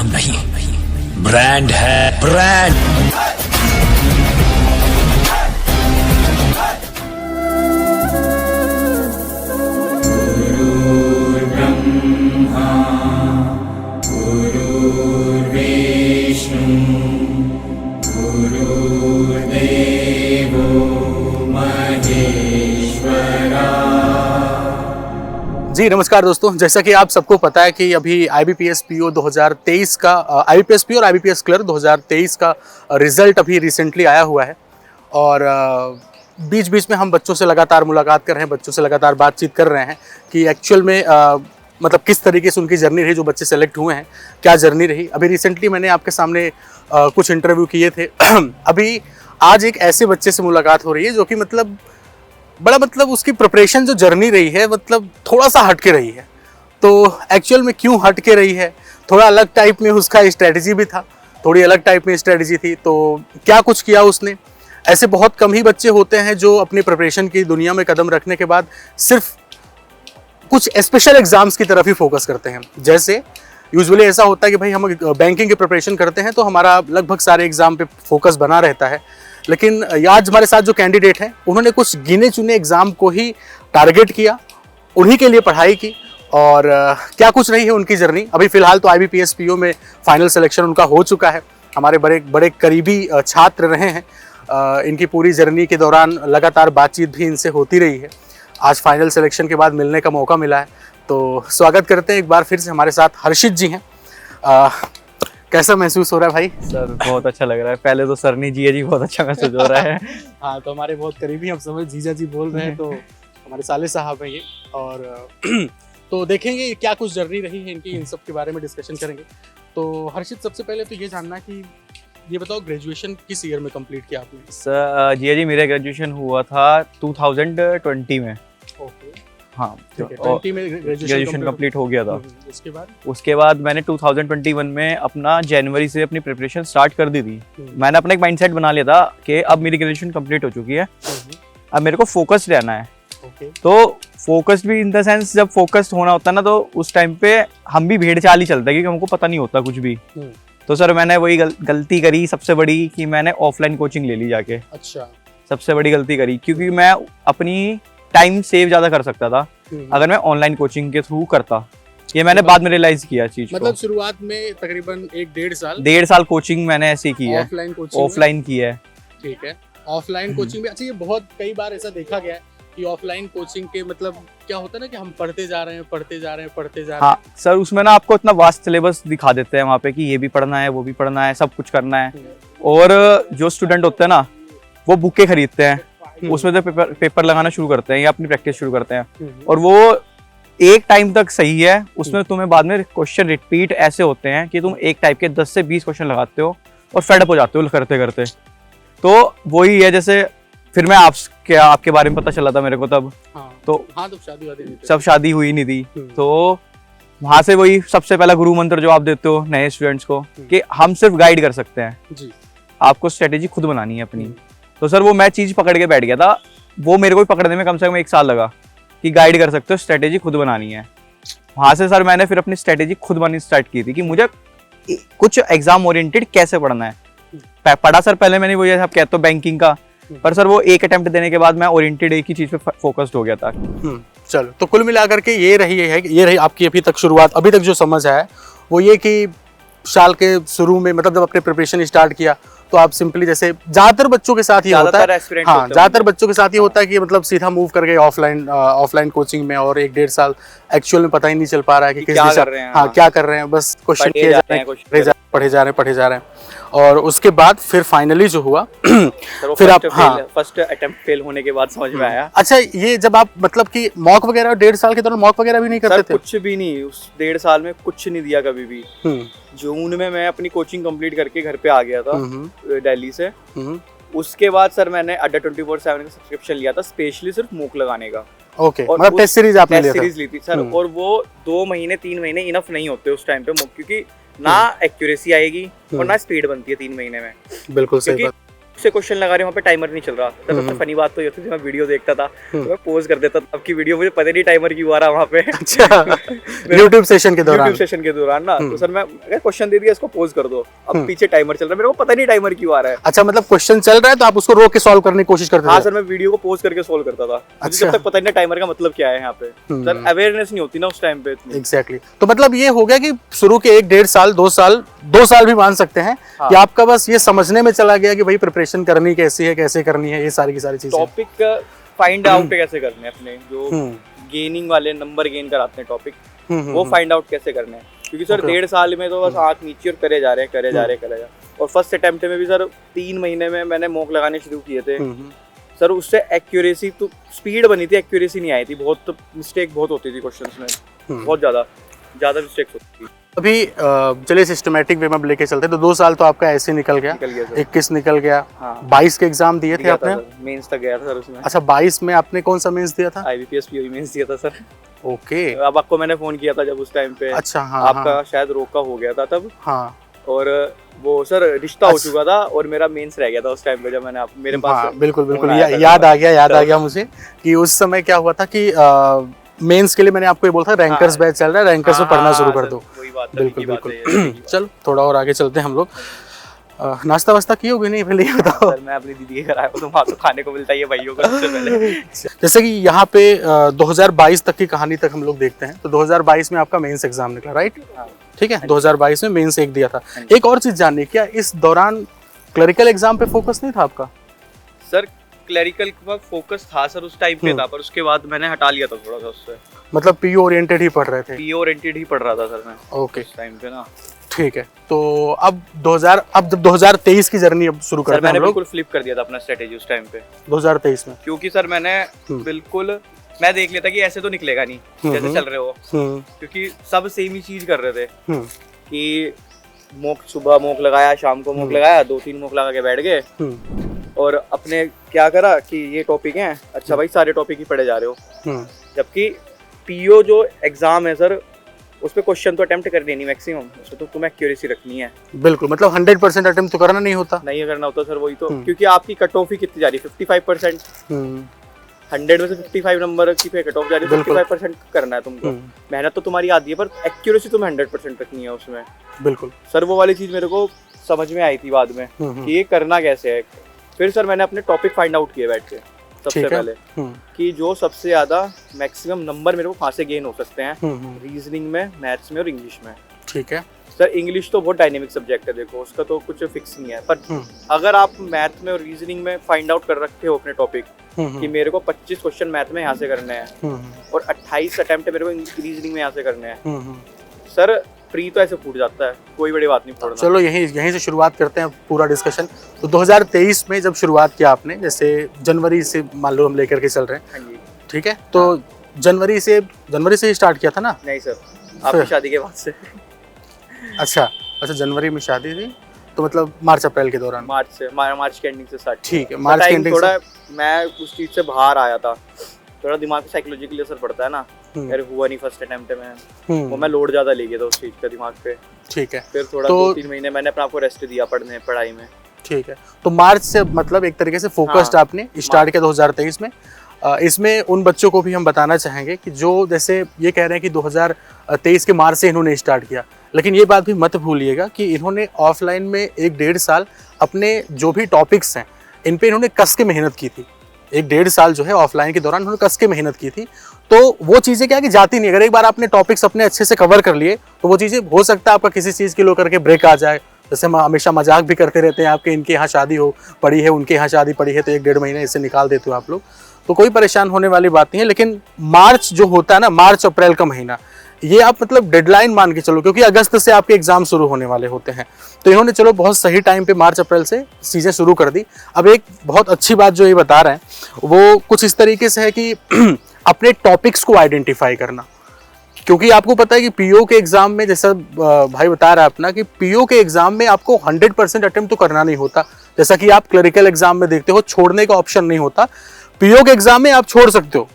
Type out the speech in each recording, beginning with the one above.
नाम नहीं, ब्रांड है ब्रांड। जी नमस्कार दोस्तों, जैसा कि आप सबको पता है कि अभी IBPS PO 2023 का IBPS PO और IBPS क्लर्क 2023 का रिज़ल्ट अभी रिसेंटली आया हुआ है। और बीच बीच में हम बच्चों से लगातार मुलाकात कर रहे हैं, बच्चों से लगातार बातचीत कर रहे हैं कि एक्चुअल में मतलब किस तरीके से उनकी जर्नी रही, जो बच्चे सेलेक्ट हुए हैं क्या जर्नी रही। अभी रिसेंटली मैंने आपके सामने कुछ इंटरव्यू किए थे। अभी आज एक ऐसे बच्चे से मुलाकात हो रही है जो कि मतलब उसकी प्रिपरेशन जो जर्नी रही है मतलब थोड़ा सा हट के रही है। तो एक्चुअल में क्यों हट के रही है, थोड़ा अलग टाइप में उसका स्ट्रेटजी भी था, थोड़ी अलग टाइप में स्ट्रेटजी थी। तो क्या कुछ किया उसने, ऐसे बहुत कम ही बच्चे होते हैं जो अपनी प्रिपरेशन की दुनिया में कदम रखने के बाद सिर्फ कुछ स्पेशल एग्जाम्स की तरफ ही फोकस करते हैं। जैसे यूजुअली ऐसा होता है कि भाई हम बैंकिंग की प्रिपरेशन करते हैं तो हमारा लगभग सारे एग्जाम पे फोकस बना रहता है, लेकिन आज हमारे साथ जो कैंडिडेट हैं उन्होंने कुछ गिने चुने एग्ज़ाम को ही टारगेट किया, उन्हीं के लिए पढ़ाई की। और क्या कुछ रही है उनकी जर्नी। अभी फ़िलहाल तो IBPS PO में फाइनल सिलेक्शन उनका हो चुका है, हमारे बड़े करीबी छात्र रहे हैं। इनकी पूरी जर्नी के दौरान लगातार बातचीत भी इनसे होती रही है। आज फाइनल सिलेक्शन के बाद मिलने का मौका मिला है, तो स्वागत करते हैं एक बार फिर से हमारे साथ हर्षित जी हैं। कैसा महसूस हो रहा है भाई? सर बहुत अच्छा लग रहा है। पहले तो सर नहीं, जीजा जी बहुत अच्छा महसूस हो रहा है। हाँ, तो हमारे बहुत करीबी, हम समझ जीजा जी बोल रहे हैं तो हमारे साले साहब हैं ये। और तो देखेंगे क्या कुछ जर्नी रही है इनकी, इन सब के बारे में डिस्कशन करेंगे। तो हर्षित, सबसे पहले तो ये जानना कि ये बताओ ग्रेजुएशन किस ईयर में कंप्लीट किया आपने? सर जीजा जी, मेरा ग्रेजुएशन हुआ था 2020 में। ओके, हाँ, 20 में ग्रेजुएशन कंप्लीट हो गया था। उसके बाद मैंने 2021 में अपना जनवरी से अपनी प्रिपरेशन स्टार्ट कर दी थी। मैंने अपना एक माइंडसेट बना लिया था कि अब मेरी ग्रेजुएशन कंप्लीट हो चुकी है, अब मेरे को फोकस्ड रहना है। तो फोकस्ड भी इन द सेंस, जब फोकस्ड होना होता है ना तो उस टाइम पे हम भी भेड़ चाल ही चलता है क्योंकि हमको पता नहीं होता कुछ भी। तो सर मैंने वही गलती करी सबसे बड़ी कि मैंने ऑफलाइन कोचिंग ले ली जाके। अच्छा, सबसे बड़ी गलती करी क्योंकि मैं अपनी टाइम सेव ज्यादा कर सकता था अगर मैं ऑनलाइन कोचिंग के थ्रू करता। ये मैंने बाद में रियलाइज किया चीज को। मतलब शुरुआत में तकरीबन 1-1.5 साल कोचिंग मैंने ऐसे की है, ऑफलाइन की है। ठीक है, ऑफलाइन कोचिंग भी अच्छा। ये बहुत कई बार ऐसा देखा गया है कि ऑफलाइन कोचिंग के मतलब क्या होता है ना कि हम पढ़ते जा रहे हैं। हाँ सर, उसमें ना आपको इतना वास्ट सिलेबस दिखा देते हैं वहाँ पे कि ये भी पढ़ना है, वो भी पढ़ना है, सब कुछ करना है। और जो स्टूडेंट होते हैं ना वो बुकें खरीदते हैं, उसमें तो पेपर लगाना शुरू करते हैं या अपनी प्रैक्टिस शुरू करते हैं। और वो एक टाइम तक सही है, उसमें तुम्हें बाद में क्वेश्चन रिपीट ऐसे होते हैं कि तुम एक टाइप के 10 से 20 क्वेश्चन लगाते हो और फेडअप हो जाते हो करते करते। तो वही है, जैसे फिर मैं आपके बारे में पता चला था मेरे को तब। तो सब शादी हुई नहीं थी। तो वहां से वही सबसे पहला गुरु मंत्र जो आप देते हो नए स्टूडेंट्स को कि हम सिर्फ गाइड कर सकते हैं, आपको स्ट्रेटेजी खुद बनानी है अपनी। तो सर वो मैं चीज पकड़ के बैठ गया था, वो मेरे को पकड़ने में कम से कम 1 साल लगा कि गाइड कर सकते हो, स्ट्रेटेजी खुद बनानी है। वहां से सर मैंने फिर अपनी स्ट्रेटेजी खुद बनानी स्टार्ट की थी कि मुझे कुछ एग्जाम ओरिएंटेड कैसे पढ़ना है। पढ़ा सर पहले मैंने वो, आप कहते हो बैंकिंग का, पर सर वो एक अटेम्प्ट देने के बाद मैं ओरिएंटेड एक ही चीज पे फोकस्ड हो गया था। चलो, तो कुल मिलाकर के ये रही आपकी अभी तक शुरुआत। अभी तक जो समझ आया वो ये कि साल के शुरू में मतलब जब अपने प्रिपरेशन स्टार्ट किया तो आप सिंपली, जैसे ज्यादातर बच्चों के साथ ही होता है, हाँ ज्यादातर बच्चों के साथ ही होता है कि मतलब सीधा मूव कर गए ऑफलाइन कोचिंग में और 1-1.5 साल एक्चुअल में पता ही नहीं चल पा रहा है कि किस दिशा, हाँ क्या कर रहे हैं, बस क्वेश्चन किए जा रहे हैं, पढ़े जा रहे हैं। और उसके बाद फिर फाइनली जो हुआ फिर आप, हाँ फर्स्ट अटेम्प्ट फेल होने के बाद समझ में आया। अच्छा, ये जब आप मतलब कि मॉक वगैरह 1.5 साल के दौरान मॉक वगैरह भी नहीं करते थे? कुछ भी नहीं, उस 1.5 साल में कुछ नहीं दिया कभी भी। जून में मैं अपनी कोचिंग कंप्लीट करके घर पे आ गया था दिल्ली से। उसके बाद सर मैंने अड्डा 24/7 का सब्सक्रिप्शन लिया था स्पेशली सिर्फ मूक लगाने का। ओके, मतलब टेस्ट सीरीज आपने लिया था? टेस्ट सीरीज ली थी सर। और वो 2 महीने 3 महीने इनफ नहीं होते उस टाइम पे मूक, क्योंकि ना एक्यूरेसी आएगी और ना स्पीड बनती है 3 महीने में। बिल्कुल सही बात। से क्वेश्चन लगा रहे हैं, वहाँ पे टाइमर नहीं चल रहा। तो सबसे फनी बात तो ये थी, मैं वीडियो देखता था तो मैं पोज कर देता था, अब की वीडियो मुझे पता नहीं टाइमर क्यों आ रहा वहाँ पे। अच्छा, यूट्यूब सेशन के दौरान ना, तो सर मैं अगर क्वेश्चन दे दिया इसको पोज कर दो, अब पीछे टाइमर चल रहा है, मेरे को पता नहीं टाइमर क्यों आ रहा है। अच्छा, मतलब क्वेश्चन चल रहा है तो आप उसको रोक के सॉल्व करने की कोशिश करते थे? हाँ सर, मैं वीडियो को पोज करके सॉल्व करता था। अच्छा, जब तक पता नहीं टाइमर का मतलब क्या है यहाँ पे, सर अवेयरनेस नहीं होती ना उस टाइम पे इतनी। एग्जैक्टली। तो मतलब ये हो गया कि शुरू के 1-1.5 साल 2 साल भी मान सकते हैं कि आपका बस ये समझने में चला गया कि भाई प्रिपरेशन करनी कैसी है, कैसे करनी है, ये सारी की सारी चीजें। टॉपिक फाइंड आउट कैसे करने हैं अपने, जो गेनिंग वाले नंबर गेन कराते हैं टॉपिक, वो फाइंड आउट कैसे करने हैं। क्योंकि सर 1.5 साल में तो बस आंख नीचे और करे जा रहे हैं। और फर्स्ट अटेम्प्ट में भी सर 3 महीने में मैंने मॉक लगाने शुरू किए थे सर। उससे एक्यूरेसी तो स्पीड बनी थी, एक्यूरेसी नहीं आई थी। बहुत मिस्टेक बहुत होती थी क्वेश्चंस में, बहुत ज़्यादा मिस्टेक्स होती थी। अभी चलिए सिस्टमेटिक वे में लेके चलते, तो 2 साल तो आपका ऐसे निकल गया 21 निकल गया। हाँ। 22 के एग्जाम दिए थे आपने? मेंस तक गया था सर उसमें। अच्छा, 22 में आपने कौन सा मेंस दिया था? IBPS PO मेंस दिया था सर। ओके। अब आपको मैंने फोन किया था जब उस टाइम पे। अच्छा, हाँ, आपका शायद रोका हो गया था तब। हाँ। और वो सर रिश्ता हो चुका था और मेरा मेंस रह गया था उस टाइम पे, जब मैंने मेरे पास। हाँ, बिल्कुल याद आ गया मुझे कि उस समय क्या हुआ था कि मेंस के लिए मैंने आपको ये बोला था रैंकर्स बैच चल रहा है, रैंकर्स में पढ़ना शुरू कर दो। बिल्कुल। चलो थोड़ा और आगे चलते हैं हम लोग। नाश्ता वास्ता किए होगे? नहीं, पहले ये बताओ। सर मैं अपनी दीदी के घर आया हूं, तो वहां तो खाने को मिलता ही है भाइयों को सबसे पहले। जैसे कि यहाँ पे 2022 तक की कहानी तक हम लोग देखते हैं, तो 2022 में आपका मेंस एग्जाम निकला, राइट? ठीक है, 2022 में मेंस एक दिया था। एक और चीज जाननी, क्या इस दौरान क्लरिकल एग्जाम पे फोकस नहीं था आपका? सर क्लरिकल का फोकस था सर उस टाइम पे था, पर उसके बाद मैंने हटा लिया था थोड़ा सा उससे। मतलब पीओ ओरिएंटेड ही पढ़ रहे थे? पीओ ओरिएंटेड ही पढ़ रहा था सर मैं। ओके, उस टाइम पे ना। ठीक है, तो अब जब 2023 की जर्नी अब शुरू करते हैं, मैंने बिल्कुल फ्लिप कर दिया था अपना स्ट्रेटेजी उस टाइम पे 2023 में। क्योंकि सर मैंने बिल्कुल मैं देख लेता कि ऐसे तो निकलेगा नहीं जैसे चल रहे हो, क्योंकि सब सेम ही चीज कर रहे थे कि सुबह मॉक लगाया, शाम को मॉक लगाया, 2-3 मॉक लगा के बैठ गए और अपने क्या करा कि ये टॉपिक है, अच्छा भाई सारे टॉपिक ही पढ़े जा रहे हो। जबकि पीओ जो एग्जाम है सर, उस पे क्वेश्चन तो अटेम्प्ट करनी नहीं मैक्सिमम, उसमें तो तुम्हें एक्यूरेसी रखनी है। बिल्कुल, मतलब 100% अटेम्प्ट तो करना नहीं होता सर, वही तो। क्योंकि आपकी कट ऑफ ही कितनी जा रही है, 55%। 100 में से 55 नंबर की पे कट ऑफ जा रही है, 55% करना है तुमको। मेहनत तो तुम्हारी आती है, पर एक्यूरेसी तुम्हें 100% रखनी है उसमें। बिल्कुल सर, वो वाली चीज मेरे को समझ में आई थी बाद में कि ये करना कैसे है। फिर सर मैंने अपने टॉपिक फाइंड आउट किए बैठ के सबसे पहले कि जो सबसे ज्यादा मैक्सिमम नंबर मेरे को कहाँ से गेन हो सकते हैं, रीजनिंग में, मैथ्स में और इंग्लिश में। ठीक है सर, इंग्लिश तो बहुत डायनेमिक सब्जेक्ट है, देखो उसका तो कुछ फिक्स नहीं है, पर अगर आप मैथ में और रीजनिंग में फाइंड आउट कर रखे हो अपने टॉपिक कि मेरे को 25 क्वेश्चन मैथ में यहाँ से करने हैं और 28 अटेम्प्ट मेरे को रीजनिंग में यहाँ से करने हैं, सर प्री तो ऐसे फूट जाता है, कोई बड़ी बात नहीं फोड़ना। चलो यहीं से शुरुआत करते हैं पूरा डिस्कशन। तो 2023 में जब शुरुआत किया आपने, जैसे जनवरी से मान लो हम लेकर के चल रहे हैं, हाँ जी, ठीक है, तो जनवरी से ही स्टार्ट किया था ना? नहीं सर, आपकी शादी के बाद से। अच्छा, जनवरी में शादी थी, तो मतलब मार्च अप्रैल के दौरान? मार्च के एंडिंग से स्टार्ट। ठीक है, मार्च के एंडिंग थोड़ा मैं उस चीज से बाहर आया था, थोड़ा दिमाग पे साइकोलॉजिकली असर पड़ता है ना, मेरे हुआ नहीं फर्स्ट अटेम्प्ट में, वो मैं लोड ज्यादा ले गया था उस चीज का दिमाग पे। ठीक है, फिर थोड़ा 2-3 महीने मैंने अपने आपको रेस्ट दिया पढ़ाई में। ठीक है, तो मार्च से मतलब एक तरीके से फोकस्ड आपने स्टार्ट किया 2023 में। इसमें उन बच्चों को भी हम बताना चाहेंगे कि जो जैसे ये कह रहे हैं कि 2023 के मार्च से इन्होंने स्टार्ट किया, लेकिन ये बात भी मत भूलिएगा कि इन्होंने ऑफलाइन में 1-1.5 साल अपने जो भी टॉपिक्स हैं इन पे इन्होंने कस के मेहनत की थी। 1-1.5 साल जो है ऑफलाइन के दौरान उन्होंने कस के मेहनत की थी, तो वो चीज़ें क्या कि जाती नहीं। अगर एक बार आपने टॉपिक्स अपने अच्छे से कवर कर लिए तो वो चीज़ें हो सकता है आपका किसी चीज़ की लो करके ब्रेक आ जाए। जैसे हम हमेशा मजाक भी करते रहते हैं आपके, इनके यहाँ शादी पड़ी है, उनके यहाँ शादी पड़ी है, तो 1-1.5 महीने इसे निकाल देते हो आप लोग, तो कोई परेशान होने वाली बात नहीं है। लेकिन मार्च जो होता है ना, मार्च अप्रैल का महीना, ये आप मतलब डेडलाइन मान के चलो, क्योंकि अगस्त से आपके एग्जाम शुरू होने वाले होते हैं, तो इन्होंने चलो बहुत सही टाइम पे मार्च अप्रैल से चीज़ें शुरू कर दी। अब एक बहुत अच्छी बात जो ये बता रहे हैं वो कुछ इस तरीके से है कि अपने टॉपिक्स को आइडेंटिफाई करना, क्योंकि आपको पता है कि पीओ के एग्जाम में, जैसा भाई बता रहा है अपना, कि पीओ के एग्जाम में आपको 100% अटेम्प्ट तो करना नहीं होता। जैसा कि आप क्लरिकल एग्जाम में देखते हो छोड़ने का ऑप्शन नहीं होता, पीओ के एग्जाम में आप छोड़ सकते हो,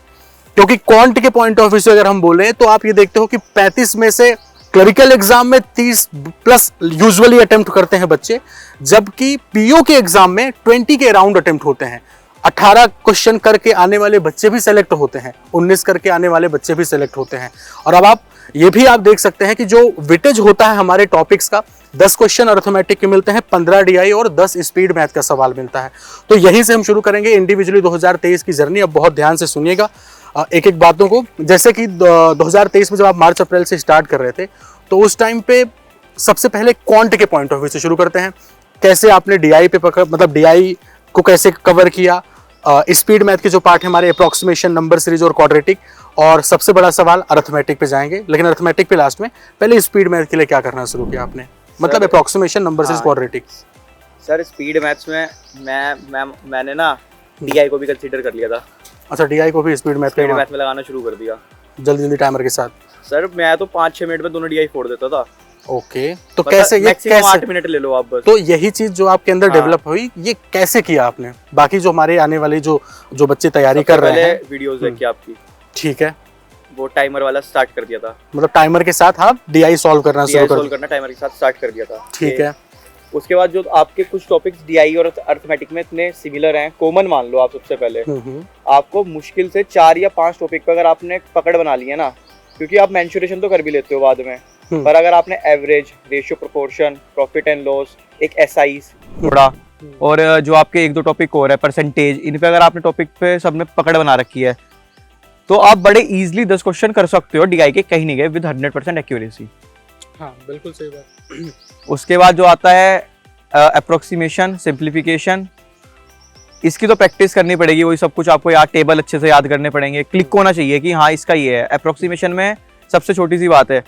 क्योंकि क्वांट के पॉइंट ऑफ व्यू से अगर हम बोले तो आप ये देखते हो कि 35 में से क्लरिकल एग्जाम में 30 प्लस यूजुअली अटेम्प्ट करते हैं बच्चे, जबकि पीओ के एग्जाम में 20 के अराउंड अटेम्प्ट होते हैं। 18 क्वेश्चन करके आने वाले बच्चे भी सेलेक्ट होते हैं, 19 करके आने वाले बच्चे भी सेलेक्ट होते हैं। और अब आप ये भी आप देख सकते हैं कि जो वेटेज होता है हमारे टॉपिक्स का, 10 क्वेश्चन अर्थमेटिक के मिलते हैं, 15 डीआई और 10 स्पीड मैथ का सवाल मिलता है। तो यहीं से हम शुरू करेंगे इंडिविजुअली 2023 की जर्नी। अब बहुत ध्यान से सुनिएगा एक एक बातों को। जैसे कि 2023 में जब आप मार्च अप्रैल से स्टार्ट कर रहे थे, तो उस टाइम पे सबसे पहले क्वांट के पॉइंट ऑफ व्यू से शुरू करते हैं। कैसे आपने डीआई पे मतलब डीआई को कैसे कवर किया, स्पीड मैथ के जो पार्ट है हमारे अप्रोक्सीमेशन, नंबर सीरीज और क्वाड्रेटिक, और सबसे बड़ा सवाल अर्थमेटिक पे जाएंगे। लेकिन अर्थमेटिक पे लास्ट में, पहले स्पीड मैथ के लिए क्या करना शुरू किया आपने, मतलब approximation, number series, quadratic? Sir speed maths में मैंने ना डीआई को भी कंसीडर कर लिया था। अच्छा, डीआई को भी स्पीड मैथ में लगाना शुरू कर दिया जल्दी जल्दी टाइमर के साथ। सर मैं तो 5-6 मिनट में दोनों डीआई फोड़ देता था। ओके, तो कैसे ये कैसे 8 मिनट ले लो आप बस। तो यही चीज जो आपके अंदर डेवलप हुई, ये कैसे किया आपने? बाकी जो हमारे आने वाले जो बच्चे तैयारी कर रहे हैं, वीडियोस देख के आपकी, ठीक है, वो टाइमर वाला स्टार्ट कर दिया था। मतलब टाइमर के साथ आप डीआई सॉल्व करना शुरू करना टाइमर के साथ स्टार्ट कर दिया था। ठीक है। उसके बाद जो आपके कुछ टॉपिक्स डीआई और अर्थमेटिक में इतने सिमिलर हैं, कॉमन मान लो आप। सबसे पहले आपको मुश्किल से 4 या 5 टॉपिक पर अगर आपने पकड़ बना ली है ना, क्योंकि आप मेंशुरेशन तो कर भी लेते हो बाद में, पर अगर आपने average, ratio, proportion, profit and loss, एक एसआई थोड़ा, और जो आपके 1-2 टॉपिक और है परसेंटेज, इन पे अगर आपने टॉपिक पे सब में पकड़ बना रखी है, तो आप बड़े इजीली 10 क्वेश्चन कर सकते हो डीआई के कहीं नहीं गए विद 100% एक्यूरेसी। हाँ, बिल्कुल सही बात। उसके बाद जो आता है अप्रोक्सीमेशन, सिंप्लीफिकेशन, इसकी तो प्रैक्टिस करनी पड़ेगी। वही सब कुछ आपको याद, टेबल अच्छे से याद करने पड़ेंगे, क्लिक होना चाहिए कि हाँ इसका ये है। अप्रोक्सीमेशन में सबसे छोटी सी बात है,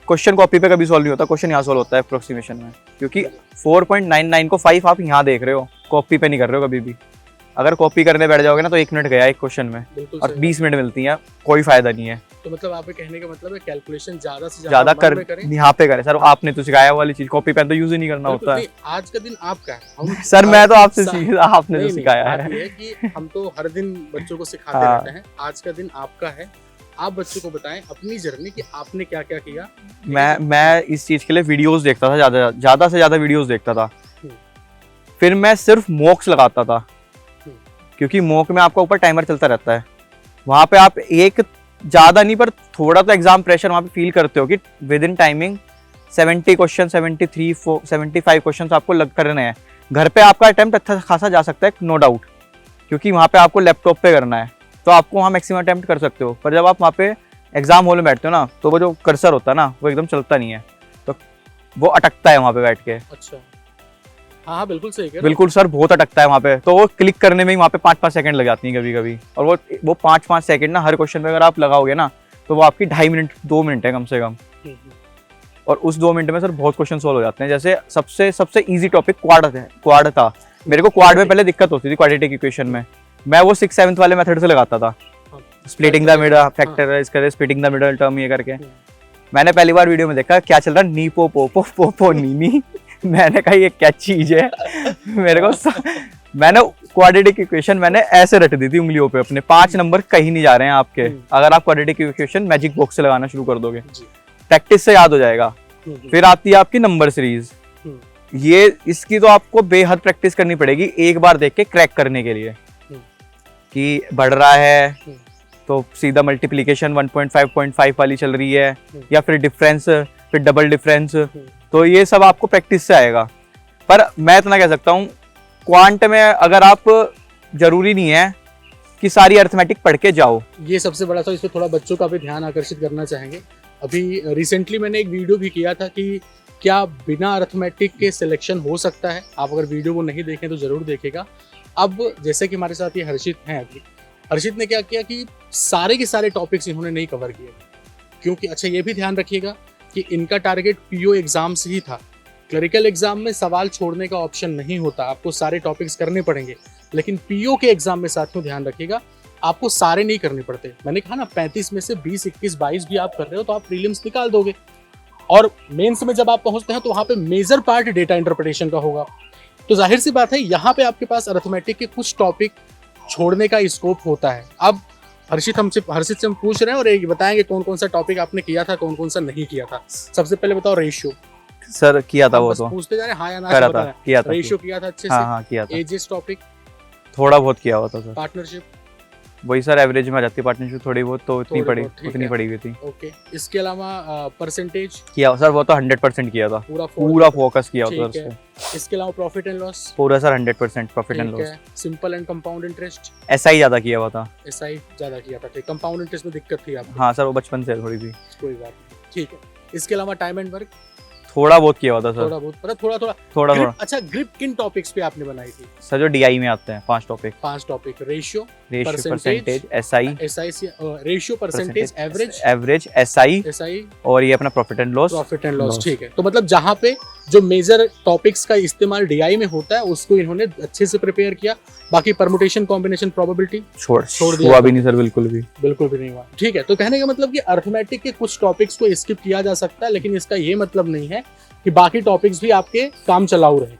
क्वेश्चन कॉपी पे कभी सॉल्व नहीं होता, क्वेश्चन यहाँ सॉल्व होता है अप्रोक्सीमेशन में, क्योंकि 4.99 को 5 आप यहाँ देख रहे हो, कॉपी पे नहीं कर रहे हो कभी भी। अगर कॉपी करने बैठ जाओगे ना, तो 1 मिनट गया एक क्वेश्चन में, और 20 मिनट मिलती है, कोई फायदा नहीं है। तो मतलब आप कहने का मतलब है कैलकुलेशन ज्यादा से ज्यादा कर यहाँ पे करें। सर आपने तो सिखाया वाली चीज, कॉपी पेन तो यूज ही नहीं करना होता है। आज का दिन आपका है। सर मैं तो आपसे आपने तो सिखाया है कि हम तो हर दिन बच्चों को सिखाते रहते हैं। आज का दिन आपका है, आप बच्चों को बताएं अपनी जर्नी कि आपने क्या क्या किया। मैं इस चीज के लिए वीडियोस देखता था, ज्यादा से ज्यादा वीडियोस देखता था। फिर मैं सिर्फ मॉक्स लगाता था, क्योंकि मॉक में आपका ऊपर टाइमर चलता रहता है। वहाँ पे आप एक ज़्यादा नहीं पर थोड़ा तो एग्जाम प्रेशर वहाँ पे फील करते हो कि with in timing 70 question, 73, 75 question आपको लग करने हैं। घर पे आपका अटेम्प्ट अच्छा खासा जा सकता है, नो डाउट, क्योंकि वहाँ पे आपको लैपटॉप पे करना है, तो आपको वहाँ मैक्सिमम अटेम्प्ट कर सकते हो। पर जब आप वहाँ पे एग्जाम हॉल में बैठते हो ना, तो वो जो कर्सर होता है ना, वो एकदम चलता नहीं है, तो वो अटकता है वहाँ पे बैठ के। अच्छा, हाँ बिल्कुल सही है। बिल्कुल सर, बहुत अटकता है वहाँ पे, तो वो क्लिक करने में ही वहाँ पे 5-5 सेकंड लग जाती हैं कभी कभी। और वो 5-5 सेकंड ना हर क्वेश्चन में अगर आप लगाओगे ना, तो वो आपकी 2.5 मिनट 2 मिनट है कम से कम। और उस 2 मिनट में सर बहुत क्वेश्चन सोल्व हो जाते हैं। जैसे सबसे इजी टॉपिक क्वाड था। मेरे को क्वाड में पहले दिक्कत होती थी, क्वाड्रेटिक इक्वेशन में। मैं वो 6-7 वाले मेथड से लगाता था, स्प्लिटिंग द मिडल फैक्टर, इसका स्प्लिटिंग द मिडल टर्म, ये करके। मैंने पहली बार वीडियो में देखा क्या चल रहा, नी पो पो पो पो पो नी नी। मैंने कहा ये क्या चीज है। मेरे को मैंने क्वाड्रेटिक इक्वेशन मैंने ऐसे रट दी थी उंगलियों पे अपने। 5 नंबर कहीं नहीं जा रहे हैं आपके, अगर आप क्वाड्रेटिक इक्वेशन मैजिक बॉक्स से लगाना शुरू कर दोगे, प्रैक्टिस से याद हो जाएगा। फिर आती है आपकी नंबर सीरीज। ये इसकी तो आपको बेहद प्रैक्टिस करनी पड़ेगी एक बार देख के क्रैक करने के लिए, कि बढ़ रहा है तो सीधा मल्टीप्लिकेशन 1.5 वाली चल रही है, या फिर डिफरेंस, फिर डबल डिफरेंस। तो ये सब आपको प्रैक्टिस से आएगा। पर मैं इतना कह सकता हूँ, क्वांट में अगर आप, जरूरी नहीं है कि सारी अर्थमेटिक पढ़ के जाओ। ये सबसे बड़ा था, इस पर थोड़ा बच्चों का भी ध्यान आकर्षित करना चाहेंगे। अभी रिसेंटली मैंने एक वीडियो भी किया था कि क्या बिना अर्थमेटिक के सिलेक्शन हो सकता है। आप अगर वीडियो को नहीं देखें तो जरूर देखेगा। अब जैसे कि हमारे साथ ये हर्षित हैं, अभी हर्षित ने क्या किया कि सारे के सारे टॉपिक्स इन्होंने नहीं कवर किए, क्योंकि अच्छा ये भी ध्यान रखिएगा कि इनका टारगेट पीओ एग्जाम से ही था। क्लरिकल एग्जाम में सवाल छोड़ने का ऑप्शन नहीं होता, आपको सारे टॉपिक्स करने पड़ेंगे। लेकिन पीओ के एग्जाम में साथियों ध्यान रखिएगा, आपको सारे नहीं करने पड़ते। मैंने कहा ना 35 में से 20, 21, 22 भी आप कर रहे हो तो आप प्रीलिम्स निकाल दोगे। और मेंस में जब आप पहुंचते हैं तो वहां पे मेजर पार्ट डेटा इंटरप्रिटेशन का होगा। तो जाहिर सी बात है यहाँ पे आपके पास अरिथमेटिक के कुछ टॉपिक छोड़ने का स्कोप होता है। अब हर्षित से हम पूछ रहे हैं और एक बताएंगे कौन कौन सा टॉपिक आपने किया था, कौन कौन सा नहीं किया था। सबसे पहले बताओ रेशियो। सर किया था वो बस तो पूछते जा रहे हैं, हाँ या ना करा बताना था, है। किया था। रेशियो किया था अच्छे हाँ से। हाँ किया था। एजेस टॉपिक थोड़ा बहुत किया हुआ था सर। पार्टनरशिप वही सर एवरेज में आ जाती है पार्टनरशिप थोड़ी बहुत, तो थोड़ी बहुत, ठीक उतनी है। पड़ी हुई थी। ओके। इसके अलावा परसेंटेज किया सर वो तो 100% किया था, पूरा पूरा फोकस किया होता ठीक था है। इसके अलावा प्रॉफिट एंड लॉस पूरा सर 100% प्रॉफिट एंड ठीक लॉस। है। सिंपल एंड कंपाउंड इंटरेस्ट ऐसा ही ज्यादा किया हुआ था। एसआई ज्यादा किया था। ठीक, कंपाउंड इंटरेस्ट में दिक्कत थी आपको? हाँ सर वो बचपन से थोड़ी सी कोई बात नहीं, ठीक है। इसके अलावा टाइम एंड वर्क थोड़ा बहुत किया हुआ था सर। थोड़ा बहुत, मतलब थोड़ा थोड़ा थोड़ा ग्रिप। थोड़ा अच्छा, ग्रिप किन टॉपिक्स पे आपने बनाई थी? सर जो डीआई में आते हैं 5 topic. 5 topic. Ratio, ratio, percentage, SI, ratio, percentage, average, SI SI और ये अपना profit and loss. Profit and loss, ठीक है। तो मतलब जहाँ पे जो मेजर टॉपिक्स का इस्तेमाल डीआई में होता है उसको इन्होंने अच्छे से प्रिपेयर किया। बाकी परमुटेशन, कॉम्बिनेशन, प्रोबेबिलिटी छोड़ दिया। हुआ भी नहीं सर, बिल्कुल भी नहीं हुआ, ठीक है। तो कहने का मतलब कि अर्थमेटिक के कुछ टॉपिक्स को स्किप किया जा सकता है, लेकिन इसका ये मतलब नहीं है कि बाकी टॉपिक्स भी आपके काम चलाऊ रहे।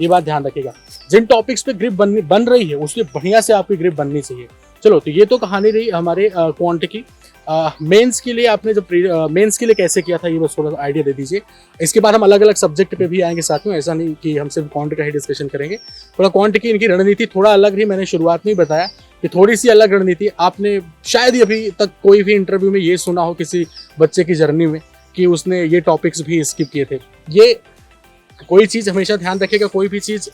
ये बात ध्यान रखिएगा। जिन टॉपिक्स पे ग्रिप बन रही है उसमें बढ़िया से आपकी ग्रिप बननी चाहिए। चलो, तो ये तो कहानी रही हमारे क्वांट की। मेंस के लिए आपने जब मेंस के लिए कैसे किया था ये बस थोड़ा सा आइडिया दे दीजिए। इसके बाद हम अलग अलग सब्जेक्ट पे भी आएंगे साथ में, ऐसा नहीं कि हम सिर्फ क्वांट का ही डिस्कशन करेंगे। थोड़ा क्वांट की इनकी रणनीति थोड़ा अलग रही। मैंने शुरुआत में ही बताया कि थोड़ी सी अलग रणनीति। आपने शायद ही अभी तक कोई भी इंटरव्यू में ये सुना हो किसी बच्चे की जर्नी में कि उसने ये टॉपिक्स भी स्किप किए थे। ये कोई चीज़ हमेशा ध्यान रखिएगा, कोई भी चीज़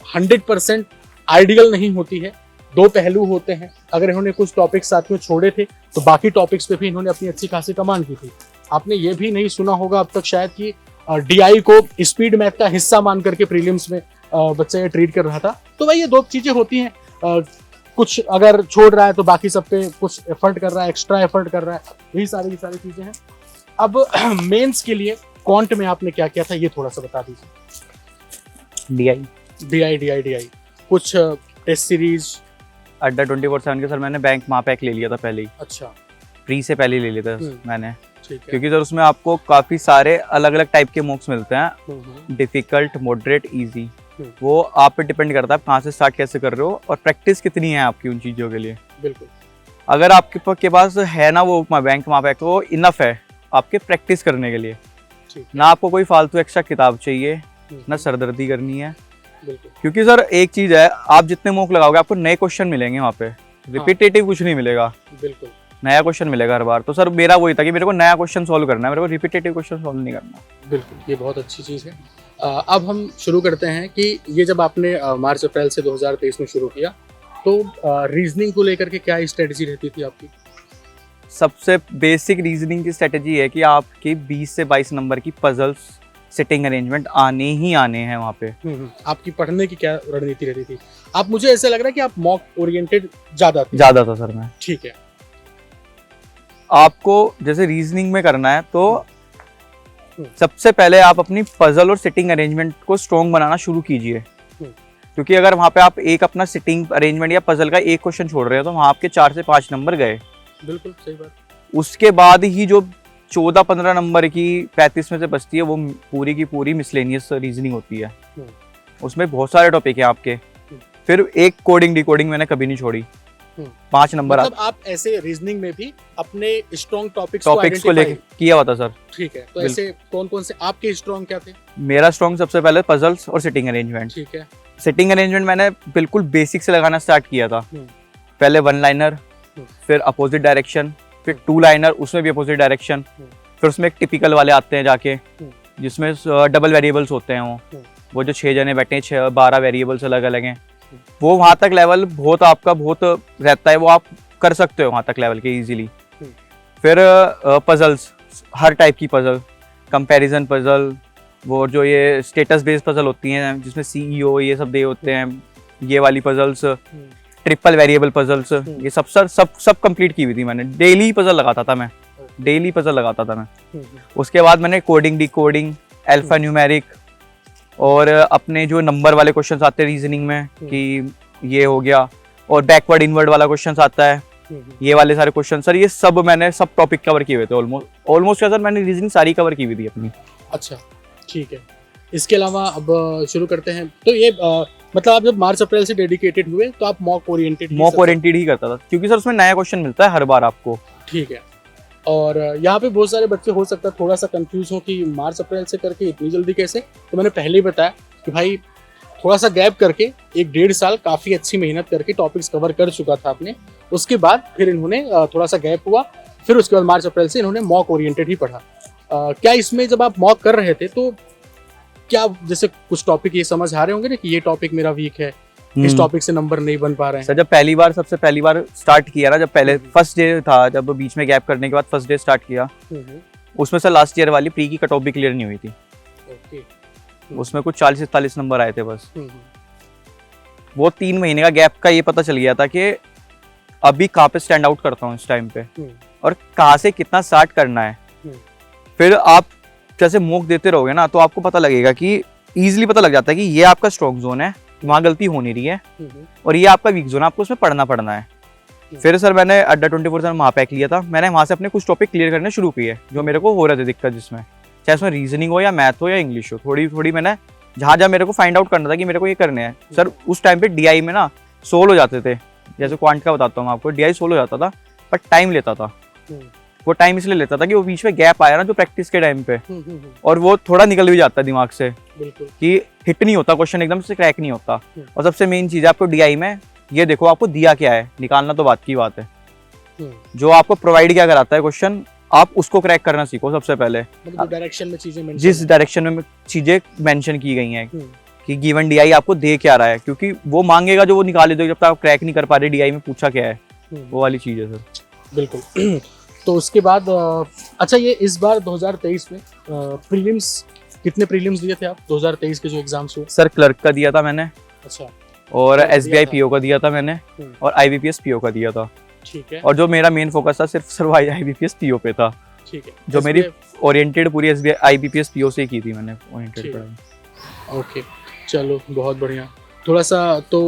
100% आइडियल नहीं होती है। 2 पहलू होते हैं। अगर इन्होंने कुछ टॉपिक्स साथ में छोड़े थे तो बाकी टॉपिक्स पे भी इन्होंने अपनी अच्छी खासी कमांड की थी। आपने ये भी नहीं सुना होगा अब तक शायद कि डीआई को स्पीड मैथ का हिस्सा मान करके प्रीलिम्स में बच्चा ये ट्रीट कर रहा था। तो भाई ये 2 चीज़ें होती हैं। कुछ अगर छोड़ रहा है तो बाकी सब पे कुछ एफर्ट कर रहा है, एक्स्ट्रा एफर्ट कर रहा है। यही सारी चीज़ें हैं। अब मेंस के लिए क्वांट में आपने क्या किया था ये थोड़ा सा बता दीजिए। डीआई कुछ टेस्ट सीरीज अड्डा 24/7 के सर मैंने बैंक महापैक ले लिया था पहले ही। अच्छा, प्री से पहले ही ले लिया था मैंने, ठीक है। क्योंकि सर उसमें आपको काफी सारे अलग अलग टाइप के मॉक्स मिलते हैं, डिफिकल्ट, मॉडरेट, इजी। वो आप पे डिपेंड करता है आप कहाँ से स्टार्ट कैसे कर रहे हो और प्रैक्टिस कितनी है आपकी उन चीज़ों के लिए। बिल्कुल। अगर आपके पास है ना वो बैंक महापैक, वो इनफ है आपके प्रैक्टिस करने के लिए। ना आपको कोई फालतू एक्स्ट्रा किताब चाहिए, ना सरदर्दी करनी है। क्योंकि सर एक चीज है, आप जितने मॉक लगाओगे आपको नए क्वेश्चन मिलेंगे वहाँ पे, रिपीटेटिव कुछ नहीं मिलेगा। बिल्कुल, नया क्वेश्चन मिलेगा हर बार। तो सर मेरा वही था कि मेरे को नया क्वेश्चन सॉल्व करना है, मेरे को रिपीटेटिव क्वेश्चन सॉल्व नहीं करना। बिल्कुल, ये बहुत अच्छी चीज़ है। अब हम शुरू करते हैं कि ये जब आपने मार्च अप्रैल से 2023 में शुरू किया तो रीजनिंग को लेकर के क्या स्ट्रेटजी रहती थी आपकी? सबसे बेसिक रीजनिंग की स्ट्रेटजी है कि आपके 20 से 22 नंबर की पजल्स, सिटिंग अरेंजमेंट आने ही आने हैं वहाँ पे। आपकी पढ़ने की क्या रणनीति रहती थी? आप, मुझे ऐसा लग रहा है कि आप मॉक ओरिएंटेड ज़्यादा था सर मैं। ठीक है। आपको जैसे रीजनिंग में करना है तो सबसे पहले आप अपनी पजल और सिटिंग अरेंजमेंट को स्ट्रॉन्ग बनाना शुरू कीजिए। क्योंकि अगर वहाँ पे आप एक अपना सिटिंग अरेंजमेंट या पजल का एक क्वेश्चन छोड़ रहे हो तो वहाँ आपके 4 से 5 नंबर गए। बिल्कुल सही बात। उसके बाद ही जो 14-15 नंबर की 35 में से बचती है वो पूरी की पूरी मिसलेनियस रीजनिंग होती है। उसमें बहुत सारे टॉपिक हैं आपके। फिर एक कोडिंग डिकोडिंग मैंने कभी नहीं छोड़ी। 5 नंबर मतलब आप ऐसे रीजनिंग में भी अपने स्ट्रॉन्ग टॉपिक्स को लेके किया हुआ था सर। ठीक है। तो ऐसे कौन कौन से आपके स्ट्रॉन्ग क्या थे? मेरा स्ट्रॉन्ग सबसे पहले पजल्स और सिटिंग अरेंजमेंट। ठीक है। सिटिंग अरेंजमेंट मैंने बिल्कुल बेसिक से लगाना स्टार्ट किया था। पहले 1 लाइनर, फिर अपोजिट डायरेक्शन, फिर 2 लाइनर, उसमें भी अपोजिट डायरेक्शन, फिर उसमें एक टिपिकल वाले आते हैं जाके जिसमें डबल वेरिएबल्स होते हैं। वो जो 6 जने बैठे हैं, 12 वेरिएबल्स अलग अलग हैं। वो वहाँ तक लेवल बहुत रहता है, वो आप कर सकते हो वहाँ तक लेवल के इजीली। फिर पजल्स, हर टाइप की पजल, कंपैरिजन पजल, वो जो ये स्टेटस बेस्ड पजल होती हैं जिसमें CEO ये सब दे होते हैं, ये वाली पजल्स, ट्रिपल वेरिएबल पजल्स, ये सब कंप्लीट की हुई थी मैंने। डेली पजल लगाता था मैं। उसके बाद मैंने कोडिंग डिकोडिंग, अल्फा न्यूमेरिक और अपने जो नंबर वाले क्वेश्चंस आते हैं रीजनिंग में कि ये हो गया, और बैकवर्ड इनवर्ड वाला क्वेश्चंस आता है, ये वाले सारे क्वेश्चन सर, ये सब मैंने सब टॉपिक कवर किए हुए थे। ऑलमोस्ट सर मैंने रीजनिंग सारी कवर की हुई थी अपनी। अच्छा, ठीक है। इसके अलावा अब शुरू करते हैं। तो ये मतलब आप जब मार्च अप्रैल से डेडिकेटेड हुए तो आप मॉक ओरिएंटेड ही करता था, क्योंकि सर उसमें नया क्वेश्चन मिलता है हर बार आपको। ठीक है। और यहाँ पे बहुत सारे बच्चे हो सकता है थोड़ा सा कंफ्यूज हो कि मार्च अप्रैल से करके इतनी जल्दी कैसे। तो मैंने पहले ही बताया कि भाई थोड़ा सा गैप करके 1-1.5 साल काफ़ी अच्छी मेहनत करके टॉपिक्स कवर कर चुका था आपने। उसके बाद फिर इन्होंने थोड़ा सा गैप हुआ, फिर उसके बाद मार्च अप्रैल से इन्होंने मॉक ओरिएंटेड ही पढ़ा। क्या इसमें जब आप मॉक कर रहे थे तो क्या जैसे कुछ टॉपिक ये समझ आ रहे होंगे ना कि ये टॉपिक मेरा वीक है, इस टॉपिक से नंबर नहीं बन पा रहे हैं? सर जब सबसे पहली बार स्टार्ट किया ना, जब पहले फर्स्ट डे था, जब बीच में गैप करने के बाद फर्स्ट डे स्टार्ट किया, उसमें सर लास्ट ईयर वाली प्री की कट ऑफ भी क्लियर नहीं हुई थी। उसमें कुछ 40-41 नंबर आए थे बस। वो 3 महीने का गैप का ये पता चल गया था कि अभी कहाँ पे स्टैंड आउट करता हूँ इस टाइम पे और कहाँ से कितना स्टार्ट करना है। फिर आप जैसे मॉक देते रहोगे ना तो आपको पता लगेगा कि इजीली पता लग जाता है कि ये आपका स्ट्रॉन्ग जोन है, वहाँ गलती हो नहीं रही है, और ये आपका वीक जोन है, आपको उसमें पढ़ना है। फिर सर मैंने अड्डा 24/7 वहाँ पैक लिया था, मैंने वहाँ से अपने कुछ टॉपिक क्लियर करने शुरू किए जो मेरे को हो रहे थे दिक्कत, जिसमें चाहे उसमें रीजनिंग हो या मैथ हो या इंग्लिश हो, थोड़ी मैंने जहाँ मेरे को फाइंड आउट करना था कि मेरे को ये करने हैं। सर उस टाइम पे DI में ना 16 हो जाते थे, जैसे क्वांट का बताता हूँ आपको, DI 16 हो जाता था, पर टाइम लेता था। वो टाइम इसलिए लेता था कि वो बीच में गैप आया ना जो प्रैक्टिस के टाइम पे, और वो थोड़ा निकल भी जाता है दिमाग से कि हिट नहीं होता क्वेश्चन, एकदम से क्रैक नहीं होता। और सबसे मेन चीज है आपको DI में ये देखो आपको दिया क्या है, निकालना तो बात की बात है, जो आपको प्रोवाइड क्या कराता है क्वेश्चन, आप उसको क्रैक करना सीखो सबसे पहले। मतलब डायरेक्शन में चीजें जिस डायरेक्शन में चीजें मेंशन की गई हैं कि गिवन DI आपको दे क्या रहा है, क्योंकि वो मांगेगा जो वो निकाले दो, जब तक आप क्रैक नहीं कर पा रहे DI में पूछा क्या है, वो वाली चीज है सर। बिल्कुल। तो उसके बाद अच्छा ये इस बार 2023 में प्रीलिम्स, कितने प्रीलिम्स दिए थे आप 2023 के जो एग्जाम्स हुए? सर क्लर्क का दिया था मैंने, अच्छा, और SBI PO का दिया था मैंने, और IBPS PO का दिया था। ठीक है। और जो मेरा मेन फोकस था सिर्फ IBPS PO पे था। ठीक है। जो मेरी ओरिएंटेड पूरी SBI IBPS PO से की थी मैंने ओरिएंटेड पढ़ाई। ओके, चलो बहुत बढ़िया। थोड़ा सा तो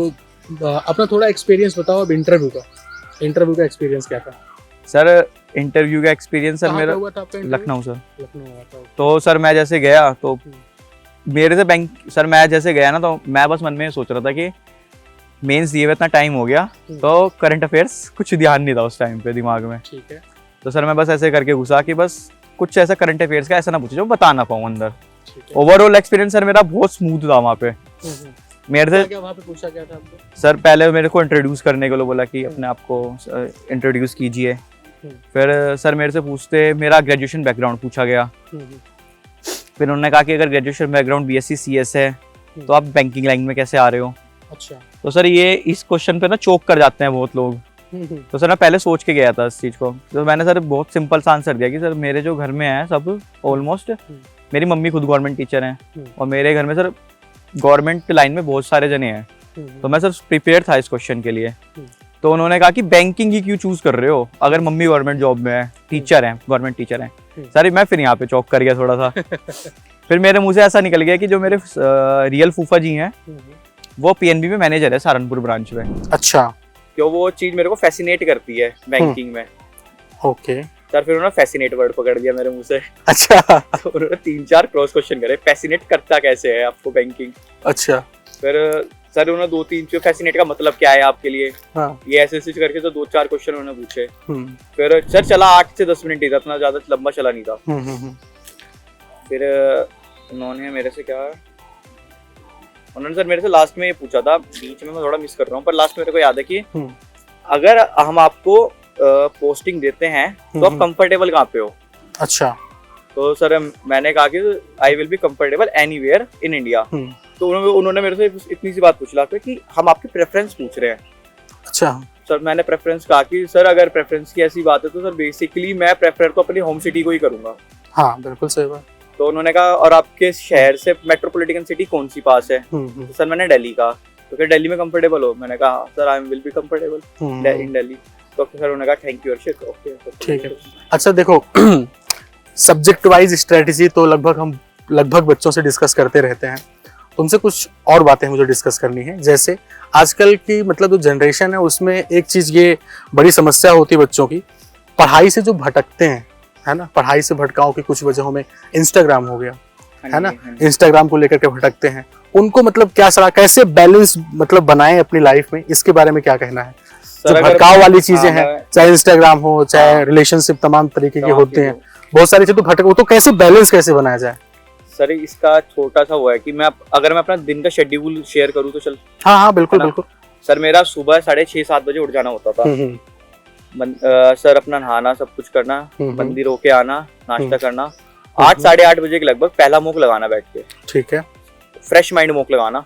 अपना थोड़ा एक्सपीरियंस बताओ अब इंटरव्यू का एक्सपीरियंस क्या था? सर इंटरव्यू का एक्सपीरियंस सर मेरा हुआ था आपका? लखनऊ सर। लखनऊ हुआ था। तो सर मैं जैसे गया तो मेरे से बैंक, सर मैं जैसे गया ना तो मैं बस मन में सोच रहा था कि मेंस दिए हुए इतना टाइम हो गया, तो करंट अफेयर्स कुछ ध्यान नहीं था उस टाइम पे दिमाग में। ठीक है। तो सर मैं बस ऐसे करके घुसा कि बस कुछ ऐसा करंट अफेयर्स का ऐसा ना पूछे जो बता ना पाऊँ अंदर। ओवरऑल एक्सपीरियंस सर मेरा बहुत स्मूथ था वहाँ पे। मेरे से क्या वहाँ पे पूछा क्या था आपको? सर पहले मेरे को इंट्रोड्यूस करने के लिए बोला कि अपने आप को इंट्रोड्यूस कीजिए। फिर सर मेरे से पूछते मेरा ग्रेजुएशन बैकग्राउंड पूछा गया। फिर उन्होंने कहा कि अगर ग्रेजुएशन बैकग्राउंड BSc CS है तो आप बैंकिंग लाइन में कैसे आ रहे हो? अच्छा। तो सर ये इस क्वेश्चन पे ना चोक कर जाते हैं बहुत लोग। तो सर मैं पहले सोच के गया था इस चीज को, तो मैंने सर बहुत सिंपल सा आंसर दिया कि सर मेरे जो घर में है सब ऑलमोस्ट, मेरी मम्मी खुद गवर्नमेंट टीचर हैं और मेरे घर में सर गवर्नमेंट लाइन में बहुत सारे जने हैं, तो मैं सर प्रिपेयर था इस क्वेश्चन के लिए। तो उन्होंने कहा कि बैंकिंग ही क्यों चूज कर रहे हो अगर मम्मी गवर्नमेंट जॉब में है, टीचर हैं, गवर्नमेंट टीचर हैं। सर मैं फिर यहाँ पे चौक कर गया थोड़ा सा। फिर मेरे मुंह से ऐसा निकल गया कि जो मेरे रियल फूफा जी हैं वो PNB में मैनेजर है सहारनपुर ब्रांच में। अच्छा। क्यों वो चीज मेरे को फैसिनेट करती है बैंकिंग में। ओके। सर फिर उन्होंने फैसिनेट वर्ड पकड़ दिया मेरे मुंह से। अच्छा। तो उन्होंने 3-4 क्रॉस क्वेश्चन करे, फैसिनेट करता कैसे है आपको बैंकिंग। अच्छा। फिर सर उन्होंने 2-3 फैसिनेट का मतलब क्या है आपके लिए, हाँ। ये ऐसे करके तो 2-4 क्वेश्चन उन्होंने पूछे। फिर सर चला 8 से 10 मिनट ही था, इतना ज्यादा लंबा चला नहीं था। फिर उन्होंने मेरे से क्या, उन्होंने सर मेरे से लास्ट में ये पूछा था, बीच में मैं थोड़ा मिस कर रहा हूँ पर लास्ट में मेरे को याद है कि अगर हम आपको पोस्टिंग देते हैं तो आप कंफर्टेबल कहाँ पे हो? अच्छा। तो सर मैंने कहा कि I will be comfortable anywhere in India. तो उन्होंने मेरे से इतनी सी बात पूछ ला कि हम आपकी प्रेफरेंस पूछ रहे हैं। अच्छा। सर मैंने प्रेफरेंस कहा कि सर अगर प्रेफरेंस की ऐसी बात है तो सर बेसिकली मैं प्रेफर तो अपनी होम सिटी को ही करूंगा। हाँ बिल्कुल सही बात। तो उन्होंने कहा और आपके शहर से मेट्रोपॉलिटन सिटी कौन सी पास है? तो सर मैंने दिल्ली कहा। तो फिर दिल्ली में कंफर्टेबल हो? मैंने कहा sir I will be comfortable in Delhi. तो सर उन्होंने कहा थैंक यू अर्षित। ओके ठीक है। अच्छा देखो सब्जेक्ट वाइज स्ट्रेटजी तो लगभग बच्चों से डिस्कस करते रहते हैं, तुमसे कुछ और बातें मुझे डिस्कस करनी है। जैसे आजकल की मतलब जो जनरेशन है उसमें एक चीज ये बड़ी समस्या होती है बच्चों की, पढ़ाई से जो भटकते हैं, है ना, पढ़ाई से भटकाव की कुछ वजहों में इंस्टाग्राम हो गया, है ना, इंस्टाग्राम को लेकर के भटकते हैं। उनको मतलब क्या सलाह, कैसे बैलेंस मतलब बनाएं अपनी लाइफ में, इसके बारे में क्या कहना है? जो सर, अगर भटकाव वाली चीजें हाँ, हैं, मैं- चाहे इंस्टाग्राम हो, चाहे हाँ। रिलेशनशिप, तमाम तरीके के तमाम होते चीजें हैं, बहुत सारी चीजें तो भटक, वो तो कैसे बैलेंस कैसे बनाया जाए? सर इसका छोटा सा वो है कि अगर मैं अपना दिन का शेड्यूल शेयर करूँ तो चल। हाँ हाँ बिल्कुल है ना? बिल्कुल। सर मेरा सुबह 6:30-7 बजे उठ जाना होता था। सर अपना नहाना, सब कुछ करना, मंदिर होके आना, नाश्ता करना, 8-8:30 बजे के लगभग पहला मुंह लगाना बैठ के, ठीक है। फ्रेश माइंड मुंह लगाना।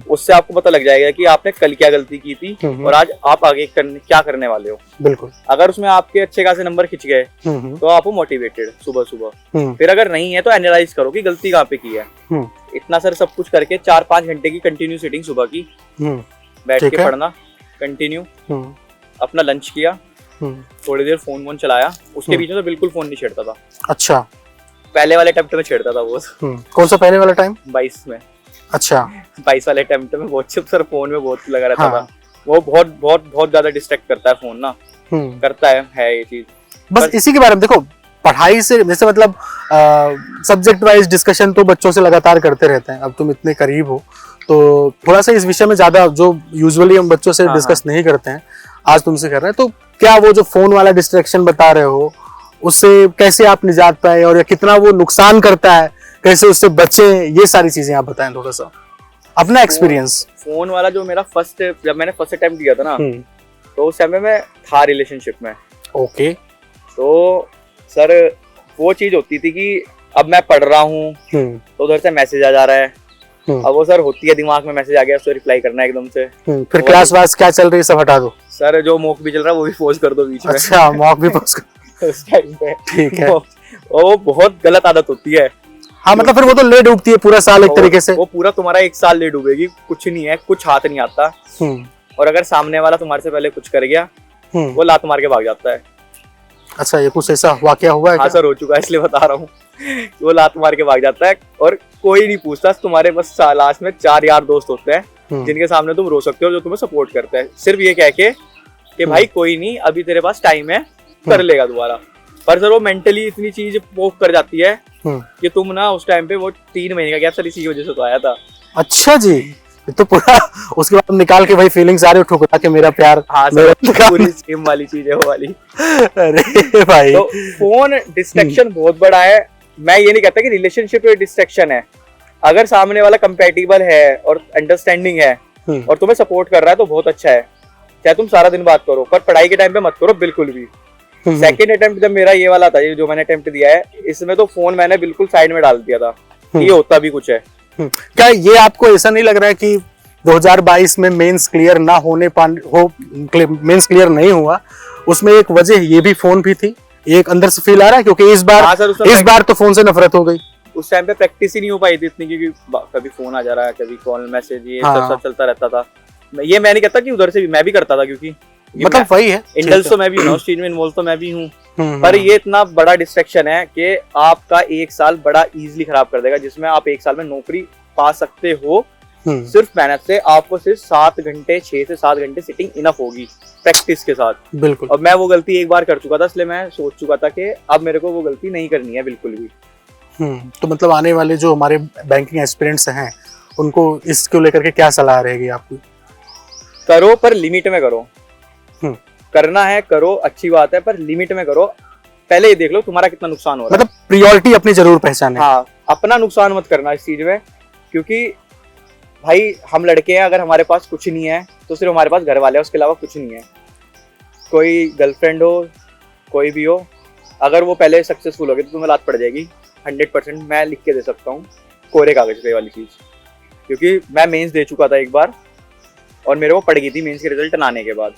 उससे आपको पता लग जाएगा कि आपने कल क्या गलती की थी और आज आप आगे क्या करने वाले हो। बिल्कुल। अगर उसमें आपके अच्छे खासे नंबर खिंच गए तो आप मोटिवेटेड सुबह सुबह। फिर अगर नहीं है तो एनालाइज करो कि गलती कहाँ पे की है। इतना सर सब कुछ करके 4-5 घंटे की कंटिन्यू सिटिंग सुबह की, बैठ के पढ़ना कंटिन्यू, अपना लंच किया, थोड़ी देर फोन चलाया। उसके बीच में तो बिल्कुल फोन नहीं छेड़ता था। अच्छा। पहले वाले अटेम्प्ट में छेड़ता था वो। कौन सा पहले वाला टाइम? 22 में। अच्छा। 22 वाले अटेम्प्ट में बहुत सर फोन में बहुत लगा रहता हाँ। था। वो बहुत बहुत बहुत ज्यादा डिस्ट्रैक्ट करता है फोन ना, करता है ये चीज। बस इसी के बारे में देखो, पढ़ाई से जैसे मतलब सब्जेक्ट वाइज डिस्कशन तो बच्चों से लगातार करते रहते हैं, अब तुम इतने करीब हो तो थोड़ा सा इस विषय में ज्यादा जो यूजुअली हम बच्चों से डिस्कस नहीं करते हैं, आज तुमसे कर रहे हैं। तो क्या वो जो फोन वाला डिस्ट्रैक्शन बता रहे हो, उससे कैसे आप निजात पाए और कितना वो नुकसान करता है, कैसे उससे बचे, ये सारी चीजें आप बताएं थोड़ा सा अपना एक्सपीरियंस। फोन वाला जो मेरा जब मैंने फर्स्ट अटेम्प्ट दिया था ना, तो उस समय मैं था रिलेशनशिप में। ओके। तो सर वो चीज होती थी कि अब मैं पढ़ रहा हूँ तो उधर से मैसेज आ जा रहा है। अब वो सर होती है दिमाग में, मैसेज आ गया उसको रिप्लाई करना है एकदम से। फिर क्लास वास क्या चल रही है सब हटा दो। सर जो मॉक भी चल रहा है वो भी पोस्ट कर दो बीच में। अच्छा, मॉक भी पोस्ट कर। उस टाइम पे ठीक है। वो बहुत गलत आदत होती है। हाँ मतलब फिर वो तो ले डूबती है पूरा साल एक तरीके से। वो पूरा तुम्हारा 1 साल ले डूबेगी, कुछ नहीं है, कुछ हाथ नहीं आता। और अगर सामने वाला तुम्हारे से पहले कुछ कर गया वो लात मार के भाग जाता है। अच्छा, ये कुछ ऐसा वाकया हुआ है? हाँ सर, हो चुका है, इसलिए बता रहा हूँ। वो लात मार के भाग जाता है और कोई नहीं पूछता। तुम्हारे बस लास्ट में 4 यार दोस्त होते हैं जिनके सामने तुम रो सकते हो, जो तुम्हें सपोर्ट करते हैं, सिर्फ ये कह के कि भाई कोई नहीं, अभी तेरे पास टाइम है, कर लेगा दोबारा। पर सर वो मेंटली इतनी चीज पोक कर जाती है कि तुम ना उस टाइम पे, वो 3 महीने का गैप सर इसी की वजह से तो आया था। अच्छा जी, तो पूरा उसके बाद निकाल के भाई फीलिंग्स आ रही हो ठुकरा के मेरा प्यार। हाँ सर, पूरी सेम वाली चीज है वो वाली। अरे भाई, तो फोन डिस्ट्रैक्शन बहुत बड़ा है। मैं ये नहीं कहता कि रिलेशनशिप में डिस्ट्रैक्शन है। अगर सामने वाला कंपैटिबल है और अंडरस्टैंडिंग है और तुम्हें सपोर्ट कर रहा है तो बहुत अच्छा है, चाहे तुम सारा दिन बात करो, पर पढ़ाई के टाइम पे मत करो बिल्कुल भी। सेकंड अटेम्प्ट जब मेरा ये वाला था, ये जो मैंने अटेम्प्ट दिया है, इसमें तो फोन मैंने बिल्कुल साइड में डाल दिया था। ये होता भी कुछ है। क्या ये आपको ऐसा नहीं लग रहा है कि 2022 में मेंस क्लियर ना होने मेंस क्लियर नहीं हुआ, उसमें एक वजह ये भी फोन भी थी? एक अंदर से फील आ रहा है क्योंकि इस बार तो फोन से नफरत हो गई। उस टाइम पे प्रैक्टिस ही नहीं हो पाई थी इतनी, क्योंकि कभी फोन आ जा रहा है, कभी कॉल मैसेज, ये सब चलता रहता था। ये मैं नहीं कहता कि उधर से भी, मैं भी करता था, क्योंकि मतलब वही है, इंडल्स तो मैं भी हूँ, उस चीज में इन्वॉल्व तो मैं भी हूँ। पर ये इतना बड़ा डिस्ट्रैक्शन है कि आपका 1 साल बड़ा इजीली खराब कर देगा, जिसमें आप 1 साल में नौकरी पा सकते हो सिर्फ मेहनत से। आपको सिर्फ 7 घंटे, 6 से 7 घंटे सिटिंग इनफ होगी प्रैक्टिस के साथ। बिल्कुल। और मैं वो गलती एक बार कर चुका था, इसलिए मैं सोच चुका था कि अब मेरे को वो गलती नहीं करनी है बिल्कुल भी। तो मतलब आने वाले जो हमारे बैंकिंग एस्पिरेंट्स हैं, उनको इसको लेकर के क्या सलाह रहेगी आपकी? करो पर लिमिट में करो। करना है करो, अच्छी बात है, पर लिमिट में करो। पहले ये देख लो तुम्हारा कितना नुकसान हो रहा है। मतलब प्रायोरिटी अपनी जरूर पहचाने। हाँ, अपना नुकसान मत करना इस चीज में, क्योंकि भाई हम लड़के हैं, अगर हमारे पास कुछ नहीं है तो सिर्फ हमारे पास घर वाले हैं, उसके अलावा कुछ नहीं है। कोई गर्लफ्रेंड हो, कोई भी हो, अगर वो पहले सक्सेसफुल हो गई तो तुम्हें लात पड़ जाएगी 100%। मैं लिख के दे सकता हूँ कोरे कागज पे वाली चीज, क्योंकि मैं मेंस दे चुका था एक बार और मेरे को पड़ गई थी मेंस के रिजल्ट आने के बाद।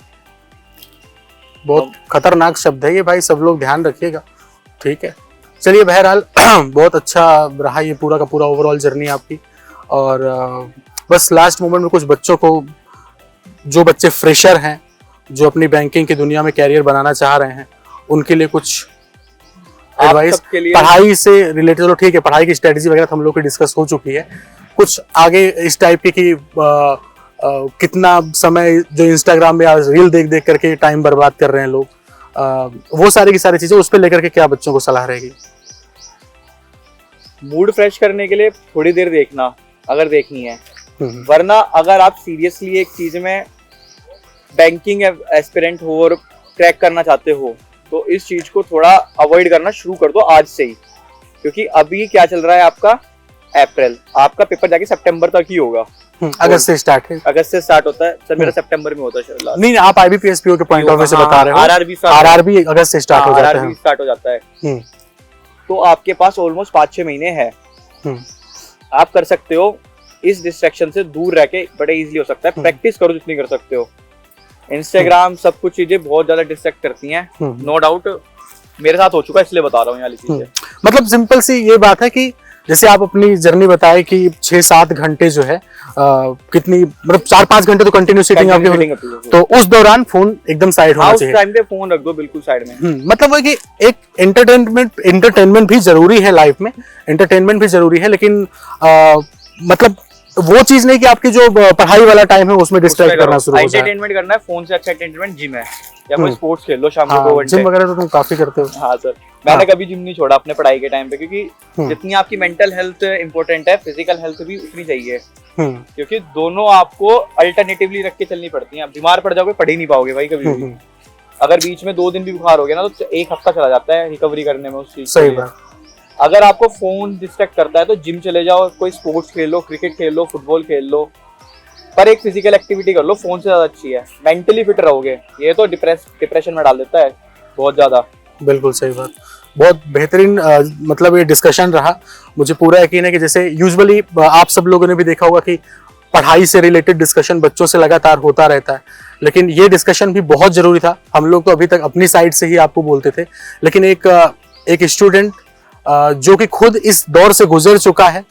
बहुत खतरनाक शब्द है ये भाई, सब लोग ध्यान रखिएगा। ठीक है, चलिए बहरहाल बहुत अच्छा रहा ये पूरा का पूरा ओवरऑल जर्नी आपकी। और बस लास्ट मोमेंट में कुछ बच्चों को, जो बच्चे फ्रेशर हैं, जो अपनी बैंकिंग की दुनिया में कैरियर बनाना चाह रहे हैं, उनके लिए कुछ एडवाइस पढ़ाई से रिलेटेड। चलो ठीक है, पढ़ाई की स्ट्रेटेजी वगैरह हम लोग की डिस्कस हो चुकी है। कुछ आगे इस टाइप की कि कितना समय जो इंस्टाग्राम में रील देख देख करके टाइम बर्बाद कर रहे हैं लोग, वो सारी की सारी चीजें उस पर लेकर के क्या बच्चों को सलाह रहेगी? मूड फ्रेश करने के लिए थोड़ी देर देखना, अगर देखनी है। हम्म, वरना अगर आप सीरियसली एक चीज में बैंकिंग एस्पिरेंट हो और क्रैक करना चाहते हो तो इस चीज को थोड़ा अवॉइड करना शुरू कर दो आज से ही, क्योंकि अभी क्या चल रहा है आपका अप्रैल, आपका पेपर जाके सितंबर तक ही होगा। अगस्त से स्टार्ट है। अगस्त से स्टार्ट होता है सर, मेरा सितंबर में होता है शायद last। नहीं आप IBPS PO के पॉइंट ऑफ व्यू से बता रहे हो। RRB RRB अगस्त से स्टार्ट हो जाता है। RRB स्टार्ट हो जाता है। हम्म, तो आपके पास ऑलमोस्ट 5-6 महीने है। हम्म, आप कर सकते हो इस डिस्ट्रैक्शन से दूर रह के, बड़े इजीली हो सकता है। प्रैक्टिस करो जितनी कर सकते हो। इंस्टाग्राम सब कुछ चीजें बहुत ज्यादा डिस्ट्रैक्ट करती हैं, नो डाउट, मेरे साथ हो चुका है इसलिए बता रहा हूँ ये वाली चीजें। मतलब सिंपल सी ये बात है कि जैसे आप अपनी जर्नी बताए कि 6-7 घंटे जो है कितनी मतलब 4-5 घंटे तो कंटिन्यू सीटिंग आपकी होती है, तो उस दौरान फोन एकदम साइड होना चाहिए। उस टाइम पे फोन रख दो बिल्कुल साइड में। मतलब वो कि एक एंटरटेनमेंट भी जरूरी है लाइफ में, एंटरटेनमेंट भी जरूरी है, लेकिन मतलब वो चीज नहीं कि आपकी जो पढ़ाई वाला टाइम है उसमें डिस्ट्रैक्ट करना शुरू हो जाए। एंटरटेनमेंट करना है, फोन से अच्छा एंटरटेनमेंट जिम है या कोई स्पोर्ट्स खेल लो शाम को 2 घंटे। जिम वगैरह तो तुम काफी करते हो। हाँ सर, मैंने कभी जिम नहीं छोड़ा अपने पढ़ाई के टाइम पे, क्योंकि जितनी आपकी मेंटल हेल्थ इंपॉर्टेंट है, फिजिकल हेल्थ भी उतनी चाहिए, क्योंकि दोनों आपको अल्टरनेटिवली रख के चलनी पड़ती हैं। आप बीमार पड़ जाओगे, पढ़ ही नहीं पाओगे भाई कभी भी। अगर बीच में 2 दिन भी बुखार हो गया ना तो 1 हफ्ता चला जाता है रिकवरी करने में उस चीज। सही बात। अगर आपको फोन डिस्ट्रैक्ट करता है तो जिम चले जाओ, कोई स्पोर्ट्स खेल लो, क्रिकेट खेल लो, फुटबॉल खेल लो, पर एक फिजिकल एक्टिविटी कर लो, फोन से ज्यादा अच्छी है। मेंटली फिट रहोगे, ये तो डिप्रेशन में डाल देता है बहुत ज्यादा। बिल्कुल सही बात, बहुत बेहतरीन मतलब ये डिस्कशन रहा। मुझे पूरा यकीन है कि जैसे यूजुअली आप सब लोगों ने भी देखा होगा कि पढ़ाई से रिलेटेड डिस्कशन बच्चों से लगातार होता रहता है, लेकिन ये डिस्कशन भी बहुत जरूरी था। हम लोग तो अभी तक अपनी साइड से ही आपको बोलते थे, लेकिन एक स्टूडेंट जो कि खुद इस दौर से गुजर चुका है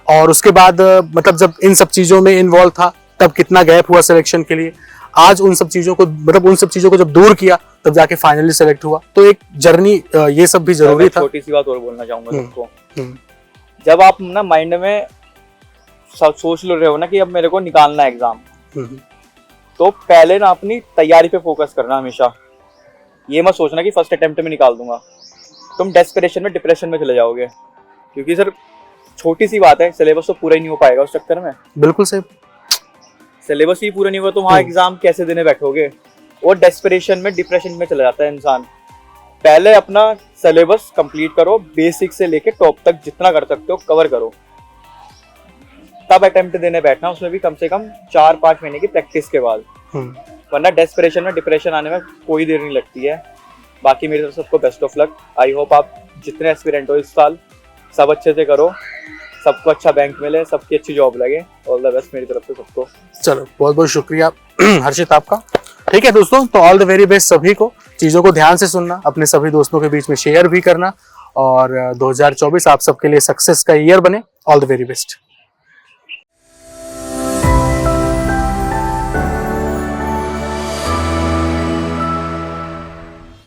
और उसके बाद मतलब जब इन सब चीजों में इन्वॉल्व था तब कितना गैप हुआ सिलेक्शन के लिए, आज उन सब चीजों को जब दूर किया तब जाके फाइनली सेलेक्ट हुआ। तो एक जर्नी ये सब भी जरूरी था। छोटी सी बात और बोलना चाहूंगा सबको, जब आप ना माइंड में सोच लो रहे हो ना कि अब मेरे को निकालना है एग्जाम, तो पहले ना अपनी तैयारी पे फोकस करना हमेशा। ये मत सोचना कि फर्स्ट अटेम्प्ट में निकाल दूंगा, तुम डेस्परेशन में डिप्रेशन में चले जाओगे, क्योंकि सर छोटी सी बात है, सिलेबस तो पूरा ही नहीं हो पाएगा उस चक्कर में। बिल्कुल सही, सिलेबस ही पूरा नहीं हुआ तो वहाँ एग्जाम कैसे देने बैठोगे? और डेस्परेशन में डिप्रेशन में चला जाता है इंसान। पहले अपना सिलेबस कंप्लीट करो, बेसिक से लेके टॉप तक जितना कर सकते हो कवर करो, तब अटेम्प्ट देने बैठना, उसमें भी कम से कम 4-5 महीने की प्रैक्टिस के बाद। वरना डेस्परेशन में डिप्रेशन आने में कोई देर नहीं लगती है। बाकी मेरी तरफ से सबको best of luck. I hope आप जितने एस्पिरेंट हो इस साल सब अच्छे से करो, सबको अच्छा बैंक मिले, सबकी अच्छी जॉब लगे। ऑल द बेस्ट मेरी तरफ से सबको। चलो बहुत बहुत शुक्रिया हर्षित आपका। ठीक है दोस्तों, तो ऑल द वेरी बेस्ट सभी को। चीज़ों को ध्यान से सुनना, अपने सभी दोस्तों के बीच में शेयर भी करना, और 2024 आप सबके लिए सक्सेस का ईयर बने। All the very best.